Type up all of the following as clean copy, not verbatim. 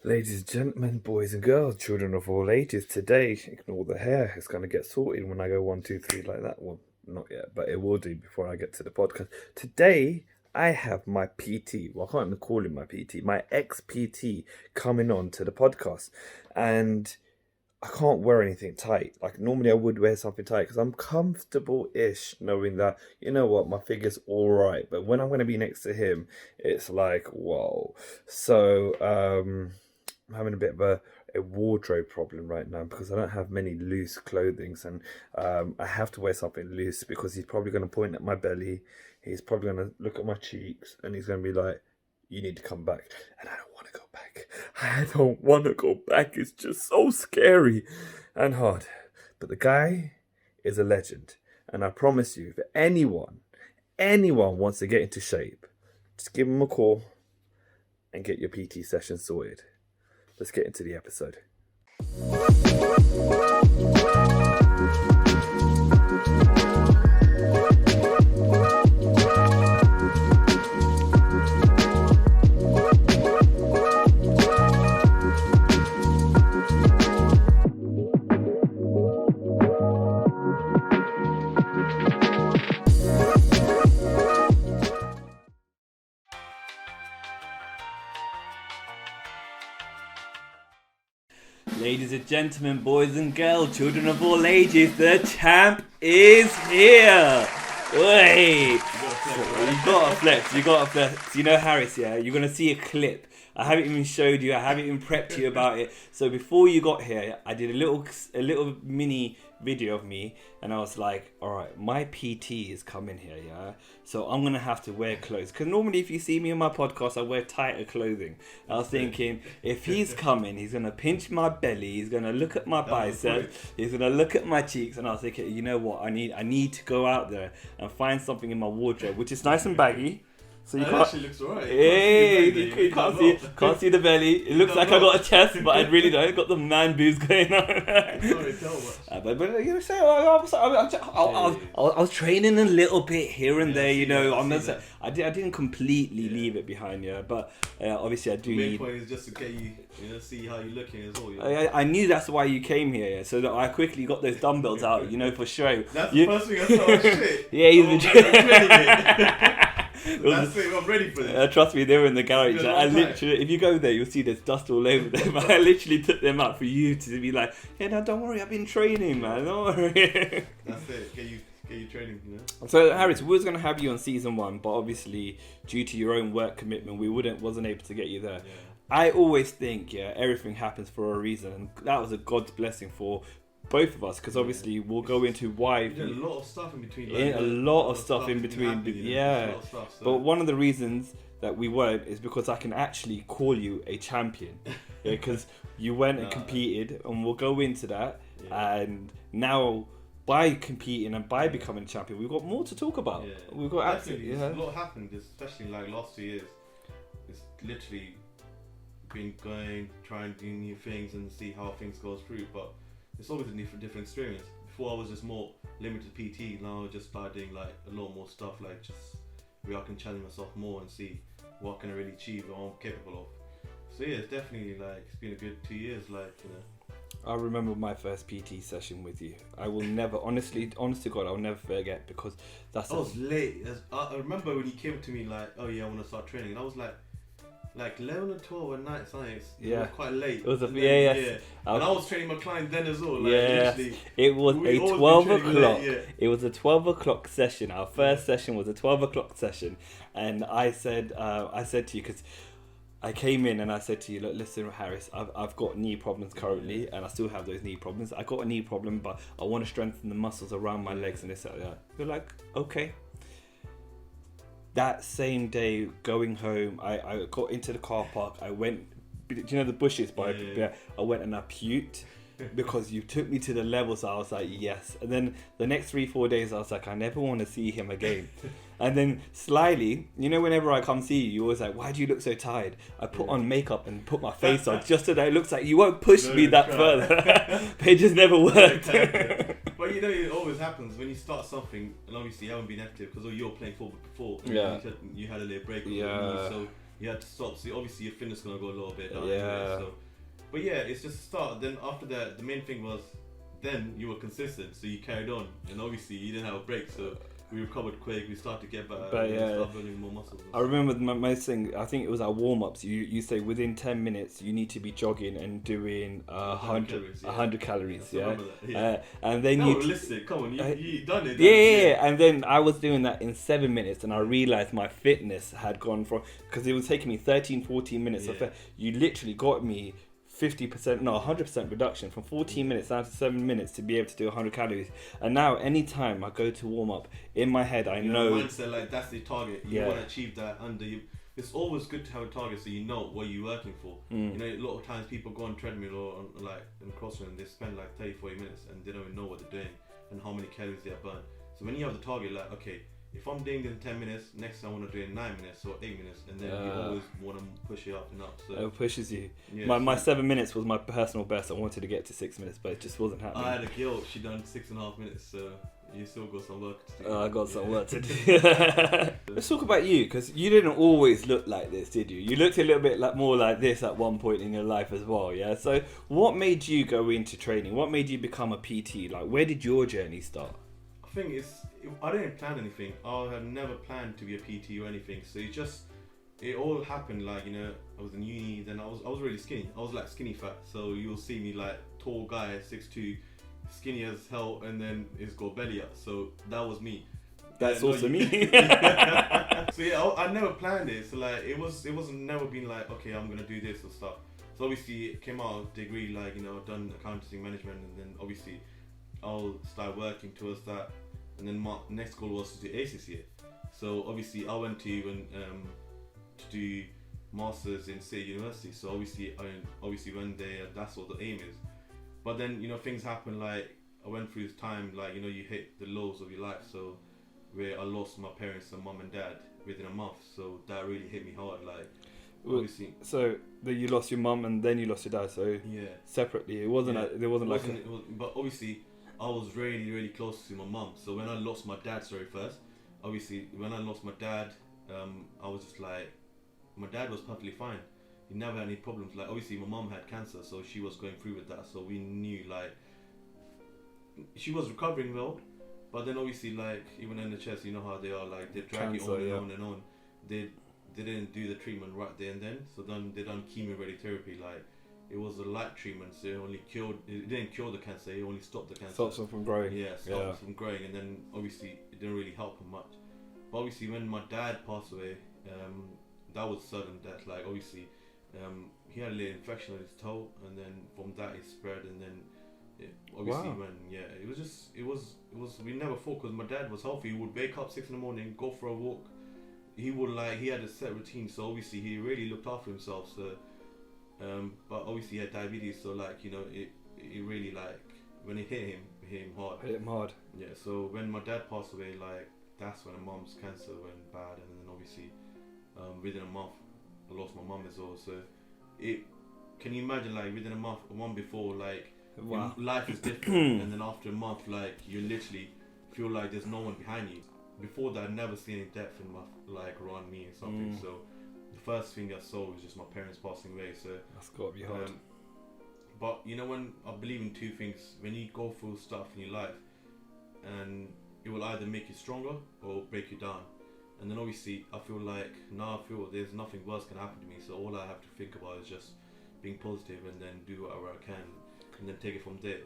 Ladies and gentlemen, boys and girls, children of all ages, today, ignore the hair, it's going to get sorted when I go 1, 2, 3 like that. Well, not yet, but it will do before I get to the podcast. Today, I have my PT, well, I can't even call him my PT, my ex-PT coming on to the podcast. And I can't wear anything tight. Like, normally I would wear something tight because I'm comfortable-ish knowing that, you know what, my figure's all right. But when I'm going to be next to him, it's like, whoa. So, I'm having a bit of a wardrobe problem right now because I don't have many loose clothings, and I have to wear something loose because he's probably going to point at my belly. He's probably going to look at my cheeks and he's going to be like, you need to come back. And I don't want to go back. I don't want to go back. It's just so scary and hard. But the guy is a legend. And I promise you, if anyone wants to get into shape, just give him a call and get your PT session sorted. Let's get into the episode. Ladies and gentlemen, boys and girls, children of all ages, the champ is here! Wait! You gotta flex. You know, Harris, yeah? You're gonna see a clip. I haven't even showed you, I haven't even prepped you about it. So before you got here, I did a little mini video of me, and I was like, alright, my PT is coming here, yeah? So I'm gonna have to wear clothes. Because normally if you see me on my podcast, I wear tighter clothing. I was thinking, if he's coming, he's gonna pinch my belly, he's gonna look at my biceps, he's gonna look at my cheeks, and I was thinking, you know what, I need to go out there and find something in my wardrobe, which is nice and baggy. So you can't, actually looks alright. you can't see the belly. It looks like I got a chest, but I really don't. I got the man boobs going on. But you know, say I was training a little bit here and there. You know, I didn't completely leave it behind. Yeah, but obviously I do The main need. point is just to get you, see how you're looking as well. Yeah. I knew that's why you came here, yeah, so that I quickly got those dumbbells out, you know, for show. That's the first thing I saw. Shit. Yeah, he's been That's it. I'm ready for this. Trust me, they were in the garage. It's been a I long literally, if you go there, you'll see there's dust all over them. I literally took them out for you to be like, yeah, no, don't worry, I've been training, man. Don't worry. That's it. Get you training. You know. So Harris, we was gonna have you on season 1, but obviously due to your own work commitment, we wasn't able to get you there. Yeah. I always think, yeah, everything happens for a reason, and that was a God's blessing for both of us, because obviously we'll go into why. You did a lot of stuff in between. A lot of stuff in between, yeah. But one of the reasons that we weren't is because I can actually call you a champion, because you went and competed, and we'll go into that. Yeah. And now, by competing and by becoming a champion, we've got more to talk about. Yeah. We've got absolutely. A lot happened, especially like last 2 years. It's literally been trying to do new things and see how things goes through, but it's always a different experience. Before I was just more limited PT, now I just started doing like a lot more stuff, like just where I can challenge myself more and see what can I really achieve and what I'm capable of. So yeah, it's definitely like, it's been a good 2 years, like, you know. I remember my first PT session with you. I will never, honest to God, I'll never forget, because I was late. I remember when you came to me like, oh yeah, I want to start training, and I was like 11 or 12 at night, science. Yeah. It was quite late. It was And I was training my client then as well. Like, it was a 12 o'clock. It was a 12 o'clock session. Our first session was a 12 o'clock session, and I said to you, because I came in and I said to you, look, listen, Harris, I've got knee problems currently, and I still have those knee problems. I got a knee problem, but I want to strengthen the muscles around my legs and this and that. You're like, okay. That same day, going home, I got into the car park. I went, do you know the bushes by? Yeah. I went and I puked because you took me to the level. So I was like, yes. And then the next 3-4 days, I was like, I never want to see him again. And then slyly, you know, whenever I come see you, you're always like, why do you look so tired? I put on makeup and put my face on just so that it looks like you won't push me that further. But it just never worked. But you know, it always happens when you start something, and obviously you haven't been active because you were playing football before. Yeah. You had a little break. Yeah. So you had to stop. So obviously your fitness is gonna go a little bit down. Yeah. Anyway, so, but yeah, it's just a start. Then after that, the main thing was, then you were consistent, so you carried on, and obviously you didn't have a break, so we recovered quick. We started to get better. But and yeah. start building more muscles. I remember most thing. I think it was our warm ups. You say within 10 minutes you need to be jogging and doing 100 calories. I Yeah. remember that, yeah. And then No, you. listen, come on, you done it. Yeah, and then I was doing that in 7 minutes, and I realized my fitness had gone from, because it was taking me 13, 14 minutes. Yeah. You literally got me 50%, no, 100% reduction from 14 minutes down to 7 minutes to be able to do 100 calories. And now, anytime I go to warm up, in my head, I know. Mindset, like, that's the target. You want to achieve that under you. It's always good to have a target so you know what you're working for. You know, a lot of times people go on treadmill or on, like in CrossFit, and they spend like 30, 40 minutes and they don't even know what they're doing and how many calories they have burned. So when you have the target, like, okay, if I'm doing this in 10 minutes, next time I want to do it in 9 minutes or 8 minutes, and then you always want to push it up and up. So it pushes you. Yeah, my 7 minutes was my personal best. I wanted to get to 6 minutes, but it just wasn't happening. I had a girl, she done 6.5 minutes, so you still got some work to do. I got some work to do. Let's talk about you, because you didn't always look like this, did you? You looked a little bit more like this at one point in your life as well, yeah? So what made you go into training? What made you become a PT? Like, where did your journey start? I think I didn't plan anything. I had never planned to be a PT or anything. So it all happened. Like, you know, I was in uni. Then I was really skinny. I was like skinny fat. So you'll see me like tall guy, 6'2", skinny as hell, and then it's got belly up. So that was me. That's also me. So yeah, I never planned it. So like it wasn't never been like, okay, I'm gonna do this or stuff. So obviously it came out of degree, like, you know, I've done accounting management, and then obviously I'll start working towards that. And then my next goal was to do ACCA. So obviously I went to do masters in State University. So obviously went there. That's what the aim is. But then, you know, things happen. Like I went through this time, like, you know, you hit the lows of your life. So where I lost my parents and mum and dad within a month. So that really hit me hard. Like obviously. So that you lost your mum and then you lost your dad. So yeah, separately, it wasn't. Yeah. There wasn't like. But obviously, I was really, really close to my mum. So when I lost my dad, first, obviously, when I lost my dad, I was just like, my dad was perfectly fine. He never had any problems. Like, obviously, my mum had cancer, so she was going through with that. So we knew, like, she was recovering well. But then, obviously, like, even NHS, you know how they are, like, they drag Cancer, it on and on. They didn't do the treatment right there and then. So then they done chemo radiotherapy, like, it was a light treatment, so it didn't cure the cancer, it only stopped the cancer. Stops them from growing. Yeah, stopped from growing, and then obviously it didn't really help him much. But obviously when my dad passed away, that was sudden death. Like obviously, he had a little infection on his toe, and then from that it spread, and then it was we never thought, because my dad was healthy. He would wake up 6 in the morning, go for a walk. He had a set routine, so obviously he really looked after himself. So. But obviously he had diabetes, so like, you know, it really, like, when it hit him hard. Hit him hard. Yeah, so when my dad passed away, like, that's when my mum's cancer went bad, and then obviously within a month I lost my mum as well. So can you imagine, like, within a month before, like, wow, life is different, and then after a month, like, you literally feel like there's no one behind you. Before that, I'd never seen any death in my, like, around me or something. So first thing I saw was just my parents passing away. So that's got to be hard. But you know, when I believe in two things, when you go through stuff in your life, and it will either make you stronger or break you down. And then obviously I feel like now I feel there's nothing worse can happen to me, so all I have to think about is just being positive and then do whatever I can and then take it from there.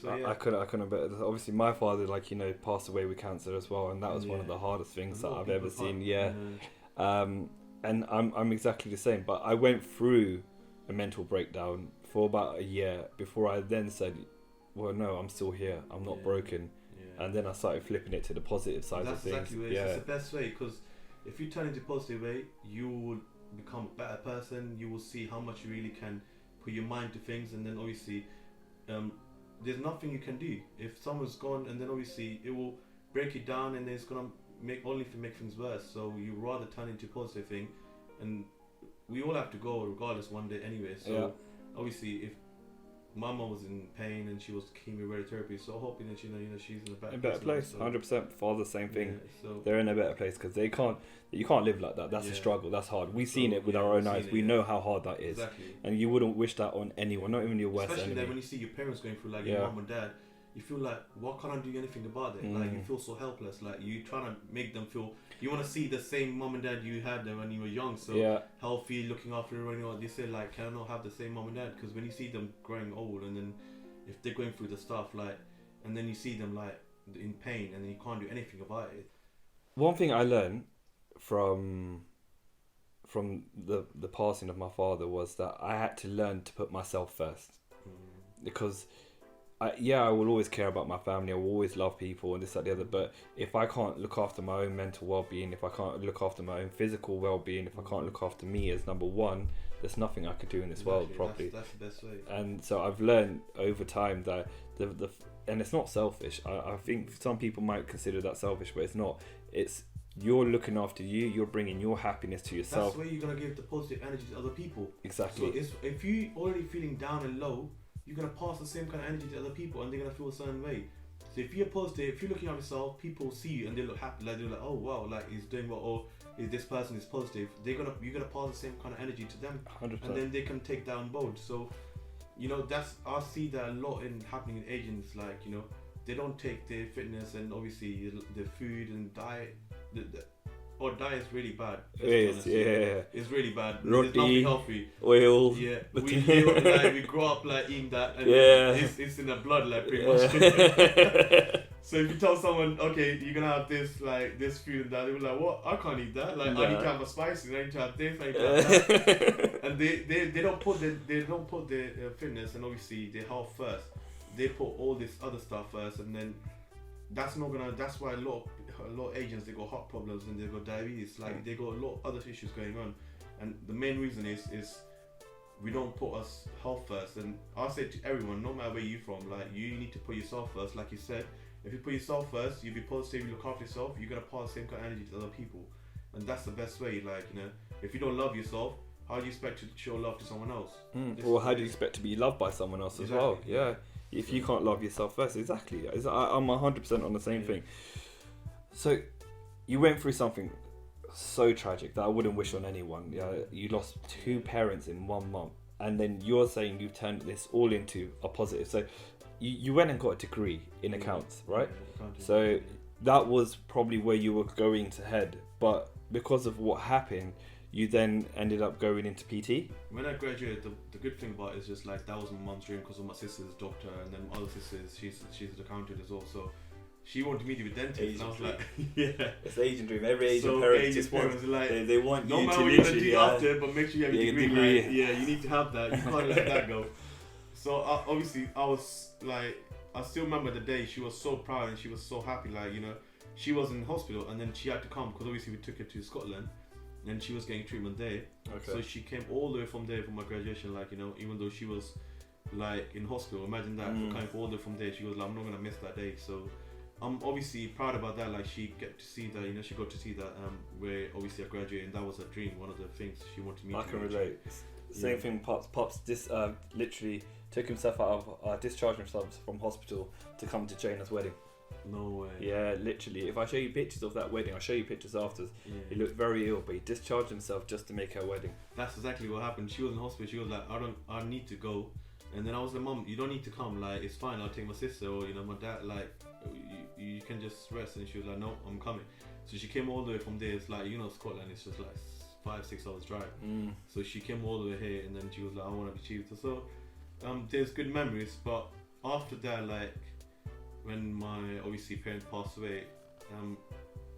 So, yeah. I couldn't bet. Obviously my father, like, you know, passed away with cancer as well, and that was one of the hardest things that I've ever seen. And I'm exactly the same, but I went through a mental breakdown for about a year before I then said, well, no, I'm still here, I'm not broken. And then I started flipping it to the positive side of things. That's exactly what it's the best way, because if you turn into positive way, you will become a better person. You will see how much you really can put your mind to things, and then obviously there's nothing you can do. If someone's gone, and then obviously it will break you down, and it's gonna make things worse. So you rather turn into a positive thing, and we all have to go regardless one day anyway. So obviously, if my mum was in pain and she was chemo radiotherapy. So hoping that she's in a better In a better place, now, 100%. Father, same thing. Yeah, so They're in a better place because you can't live like that. That's a struggle. That's hard. We've seen it with our own eyes. We know how hard that is. exactly. And you wouldn't wish that on anyone, not even your worst Especially enemy. then when you see your parents going through, like your mum and dad, you feel like, what can't I do anything about it? Like, you feel so helpless. Like, you trying to make them feel, you want to see the same mum and dad you had when you were young, so healthy, looking after everyone. They say, like, can I not have the same mum and dad? Because when you see them growing old, and then if they're going through the stuff, like, and then you see them, like, in pain, and then you can't do anything about it. One thing I learned from the passing of my father was that I had to learn to put myself first. Because I will always care about my family. I will always love people and this, that, the other. But if I can't look after my own mental well-being, if I can't look after my own physical well-being, if I can't look after me as number one, there's nothing I could do in this world properly. That's the best way. And so I've learned over time that and it's not selfish. I think some people might consider that selfish, but it's not. It's you're looking after you. You're bringing your happiness to yourself. That's where you're gonna give the positive energy to other people. Exactly. So if you already feeling down and low, you're gonna pass the same kind of energy to other people, and they're gonna feel a certain way. So if you're positive, if you're looking at yourself, people see you and they look happy. Like they're like, oh wow, like he's doing well, or this person is positive. You're gonna pass the same kind of energy to them, 100%. and then they can take that on board. So, I see that a lot happening in agents. Like they don't take their fitness and obviously the food and diet. Diet is really bad. It's really bad. Roti, it's nothing healthy. Oil. Yeah, we grow up like eating that, and it's in the blood, like pretty much. So if you tell someone, okay, you're gonna have this food and that, they were like, what? I can't eat that. Like I need to have a spicy. I need to have this. I need to have that. And they don't put their fitness and obviously their health first. They put all this other stuff first, and then that's why a lot of agents, they got heart problems and they got diabetes. Like they got a lot of other issues going on, and the main reason is we don't put us health first. And I say to everyone, no matter where you're from, like you need to put yourself first. Like you said, if you put yourself first, you be positive, you look after yourself, you're gonna pass the same kind of energy to other people, and that's the best way. Like if you don't love yourself, how do you expect to show love to someone else? Or how do you expect to be loved by someone else as well? Yeah. If you can't love yourself first, exactly. I'm 100% on the same thing. So, you went through something so tragic that I wouldn't wish on anyone. Yeah, you lost 2 parents in 1 month, and then you're saying you've turned this all into a positive. So, you went and got a degree in accounts, right? So that was probably where you were going to head, but because of what happened, you then ended up going into PT. When I graduated, the good thing about it is just like that was my mum's dream, because of my sister's a doctor, and then my other sister's she's an accountant as well. So she wanted me to be a dentist, Asian and I was dream. like, yeah. It's the Asian dream. Every Asian So parent Asian just wants. parents are like, They want no you matter to what you're gonna literally. do after, but make sure you have a degree. degree. Like, yeah, you need to have that. You can't let that go. So obviously, I was like, I still remember the day. She was so proud and she was so happy. Like she was in hospital, and then she had to come because obviously we took her to Scotland, and she was getting treatment there. Okay. So she came all the way from there for my graduation. Like even though she was like in hospital, imagine that for coming all the way from there. She was like, I'm not gonna miss that day. So I'm obviously proud about that. Like she get to see that. She got to see that where obviously I graduated, and that was her dream. One of the things she wanted me. I to can do. relate. Same thing. Pops literally took himself out of discharged himself from hospital to come to Jaina's wedding. No way. Yeah, literally. If I show you pictures of that wedding, I'll show you pictures after. Yeah. He looked very ill, but he discharged himself just to make her wedding. That's exactly what happened. She was in hospital. She was like, I need to go. And then I was like, Mum, you don't need to come. Like, it's fine. I'll take my sister or my dad. Like, you can just rest. And she was like, no, I'm coming. So she came all the way from there. It's like Scotland. It's just like 5-6 hours drive. So she came all the way here, and then she was like, I want to be chief. So there's good memories. But after that, like when my obviously parents passed away,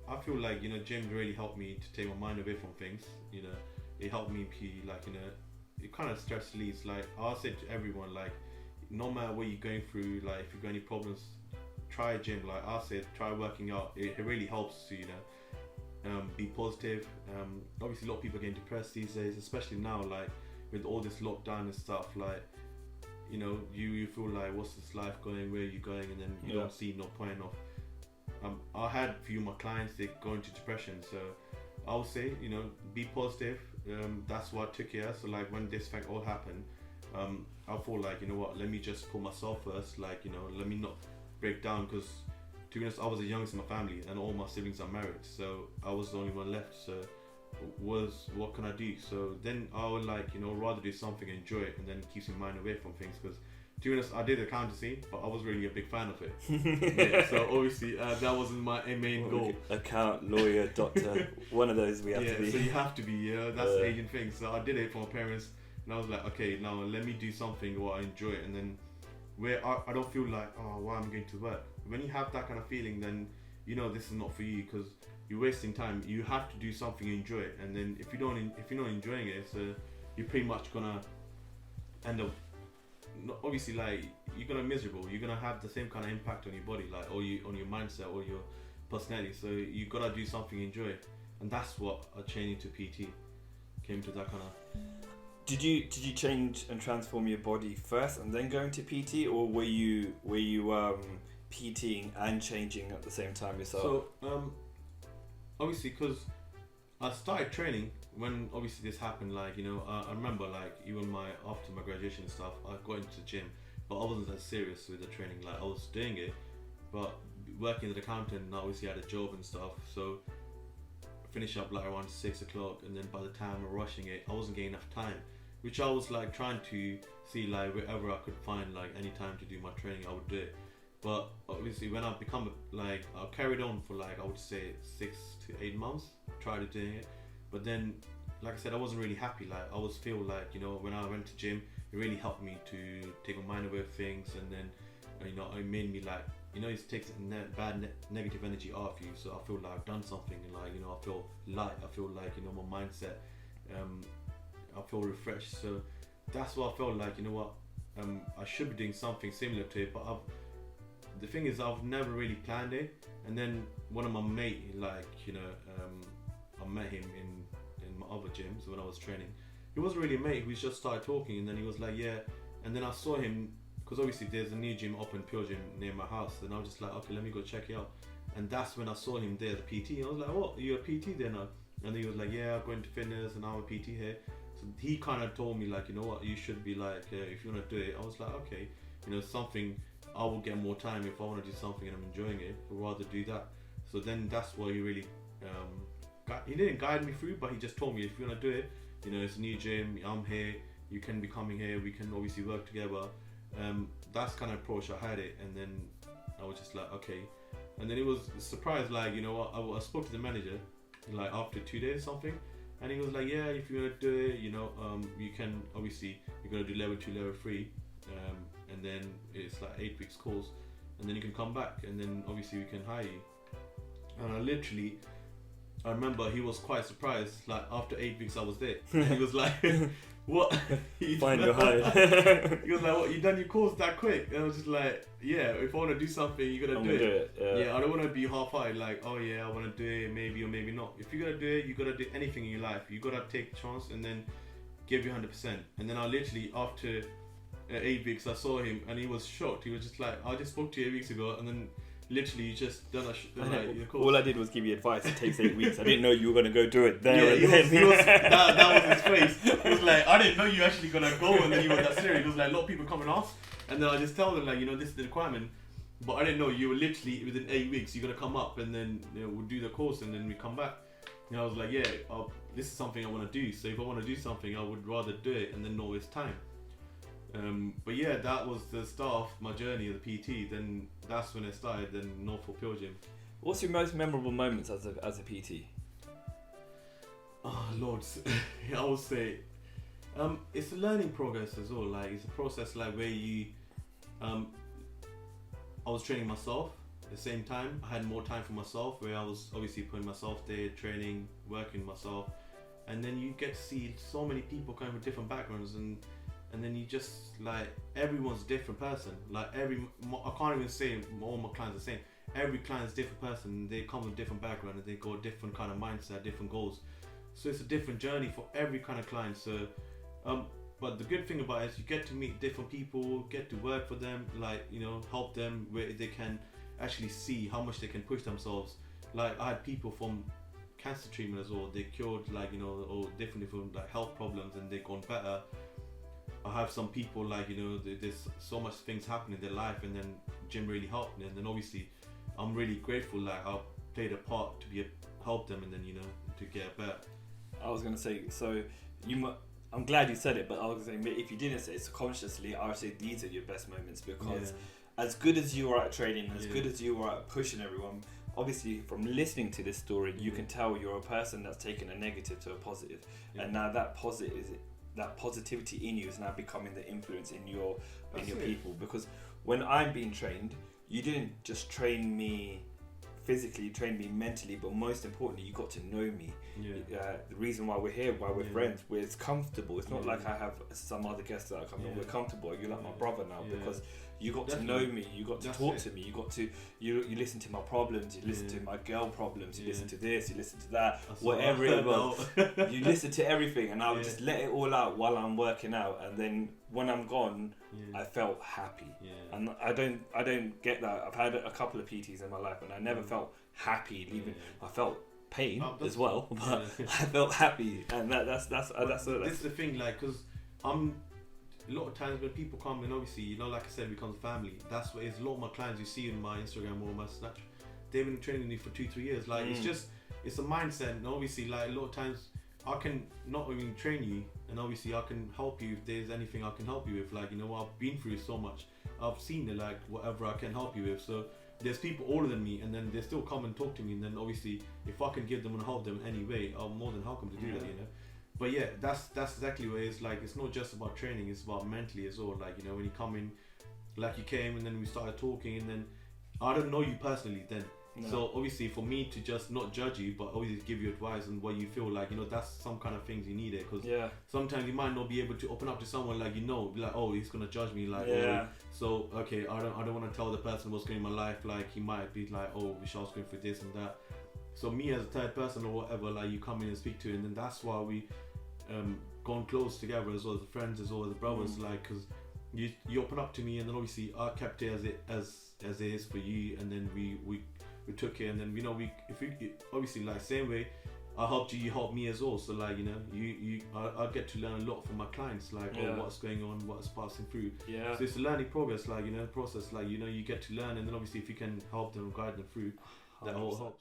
I feel like gym really helped me to take my mind away from things. It helped me be like it kind of stress release. Like I said to everyone, like no matter what you're going through, like if you've got any problems, try gym. Like I said, try working out. It really helps to be positive. Obviously a lot of people are getting depressed these days, especially now, like with all this lockdown and stuff. Like you feel like, what's this life going, where are you going, and then you don't see no point of. I had a few of my clients, they go into depression, so I would say be positive. That's what I took here. So like when this fact all happened, I thought like, you know what, let me just put myself first, like, you know, let me not break down, because to be honest, I was the youngest in my family and all my siblings are married, so I was the only one left. So what can I do? So then I would like, you know, rather do something, enjoy it, and then keeps my mind away from things, because to be honest, I did accountancy, but I was really a big fan of it. Yeah, so obviously that wasn't my main goal. Account, lawyer, doctor, one of those we have to be. So you have to be, you know, that's the Asian thing. So I did it for my parents, and I was like, okay, now let me do something where I enjoy it, and then where I don't feel like, oh, why am I going to work? When you have that kind of feeling, then you know this is not for you, because you're wasting time. You have to do something you enjoy it, and then if you're not enjoying it, so you're pretty much gonna end up, obviously, like, you're gonna miserable. You're gonna have the same kind of impact on your body, like, or on your mindset or your personality. So you gotta do something you enjoy, and that's what I changed into PT came to that kind of. Did you change and transform your body first and then going to PT, or were you PTing and changing at the same time yourself? So obviously, because I started training when obviously this happened, like, you know, I remember, like, even after my graduation and stuff, I got into the gym, but I wasn't that serious with the training. Like, I was doing it, but working as an accountant, and I obviously had a job and stuff, so I finished up like around 6 o'clock, and then by the time I'm rushing it, I wasn't getting enough time, which I was like trying to see, like, wherever I could find like any time to do my training, I would do it. But obviously when I become like, I carried on for like, I would say 6 to 8 months, tried doing it. But then, like I said, I wasn't really happy. Like, I was feel like, you know, when I went to gym, it really helped me to take my mind away from things, and then, you know, it made me like, you know, it takes negative energy off you. So I feel like I've done something, and like, you know, I feel light. I feel like, you know, my mindset, I feel refreshed. So that's what I felt like, you know what, I should be doing something similar to it. But the thing is, I've never really planned it. And then one of my mate, like, you know, I met him in my other gyms when I was training. He wasn't really a mate, we just started talking, and then he was like, yeah. And then I saw him, because obviously there's a new gym up in Pure Gym near my house, and I was just like, okay, let me go check it out. And that's when I saw him there, the PT. And I was like, what, you're a PT there now? And he was like, yeah, I'm going to fitness and I'm a PT here. So he kind of told me, like, you know what, you should be like, if you want to do it. I was like, okay, you know, something, I will get more time if I want to do something and I'm enjoying it, I'd rather do that. So then that's why he really, he didn't guide me through, but he just told me, if you want to do it, you know, it's a new gym, I'm here, you can be coming here, we can obviously work together. That's kind of approach I had it, and then I was just like, okay. And then it was a surprise, like, you know what, I spoke to the manager, like, after 2 days or something, and he was like, yeah, if you want to do it, you know, you can, obviously, you're going to do level 2, level 3, and then it's like 8 weeks course, and then you can come back, and then obviously we can hire you. And I remember he was quite surprised, like, after 8 weeks I was there. He was like, what? Find your hide. He was like, what, you done your course that quick? And I was just like, yeah, if I want to do something, you got to do it. Yeah, I don't want to be half-hearted, like, oh yeah, I want to do it, maybe or maybe not. If you're going to do it, you got to do anything in your life. You got to take a chance and then give you 100%. And then I literally, after 8 weeks, I saw him and he was shocked. He was just like, I just spoke to you 8 weeks ago, and then literally you just done your course. All I did was give you advice. It takes 8 weeks. I didn't know you were going to go do it there. Yeah, that was his face. He was like, I didn't know you actually going to go, and then you were that serious. He was like, a lot of people come and ask, and then I just tell them, like, you know, this is the requirement. But I didn't know you were literally within 8 weeks, you're going to come up, and then, you know, we'll do the course, and then we come back. And I was like, yeah, this is something I want to do. So if I want to do something, I would rather do it and then not waste time. But yeah, that was the start of my journey of the PT. Then that's when it started. Then Norfolk Pure Gym. What's your most memorable moments as a PT? Oh Lord, I would say it's a learning progress as well. Like, it's a process, like, where you, I was training myself at the same time. I had more time for myself, where I was obviously putting myself there, training, working myself, and then you get to see so many people coming from different backgrounds, and then you just, like, everyone's a different person. Like, I can't even say all my clients are the same. Every client's a different person. They come with different background, and they got a different kind of mindset, different goals. So it's a different journey for every kind of client. So, but the good thing about it is you get to meet different people, get to work for them, like, you know, help them where they can actually see how much they can push themselves. Like, I had people from cancer treatment as well. They cured, like, you know, all different like health problems, and they've gone better. I have some people like, you know, there's so much things happening in their life, and then gym really helped me, and then obviously I'm really grateful like I played a part to help them, and then, you know, to get better. I was gonna say, so I'm glad you said it, but I was gonna say, if you didn't say it subconsciously, I would say these are your best moments, because as good as you are at training, as good as you are at pushing everyone, obviously from listening to this story, you can tell you're a person that's taken a negative to a positive, and now that positivity in you is now becoming the influence in your people. Because when I'm being trained, you didn't just train me physically, you trained me mentally, but most importantly, you got to know me. The reason why we're here, why we're friends, it's comfortable. It's not like I have some other guests that are coming on. We're comfortable. You're like my brother now, because you got to know me, you got to talk to me, you got to you listen to my problems, you listen to my girl problems, you listen to this, you listen to that, whatever it was. You listen to everything, and I would just let it all out while I'm working out, and then when I'm gone, I felt happy. And I don't get that. I've had a couple of PTs in my life, and I never felt happy leaving. I felt pain as well, but I felt happy, and that's this is the thing, like, because a lot of times when people come, and obviously, you know, like I said, it becomes family. That's what it is. A lot of my clients you see in my Instagram or my Snapchat, they've been training me for 2-3 years. Like, it's a mindset, and obviously, like, a lot of times I can not even train you, and obviously I can help you if there's anything I can help you with. Like, you know, I've been through so much. I've seen it, like, whatever I can help you with. So there's people older than me, and then they still come and talk to me, and then obviously if I can give them and help them anyway, I'm more than welcome to do that, you know. But yeah, that's exactly what it is. Like, it's not just about training, it's about mentally as well. Like, you know, when you come in, like you came and then we started talking, and then I don't know you personally then. So obviously for me to just not judge you, but obviously give you advice and what you feel like, you know, that's some kind of things you need it, because sometimes you might not be able to open up to someone, like, you know, be like, oh, he's gonna judge me, like, so okay, I don't want to tell the person what's going on in my life. Like, he might be like, oh, Vishal's going through this and that. So me as a third person or whatever, like, you come in and speak to it, and then that's why we gone close together as well as friends, as well as brothers, like, because you open up to me, and then obviously I kept it as it is for you, and then we took it, and then, you know, if we obviously, like, same way I helped you, you helped me as well. So, like, you know, I get to learn a lot from my clients, like, what's going on, what's passing through. So it's a learning progress, like, you know, process, like, you know, you get to learn, and then obviously if you can help them, guide them through, that all helps.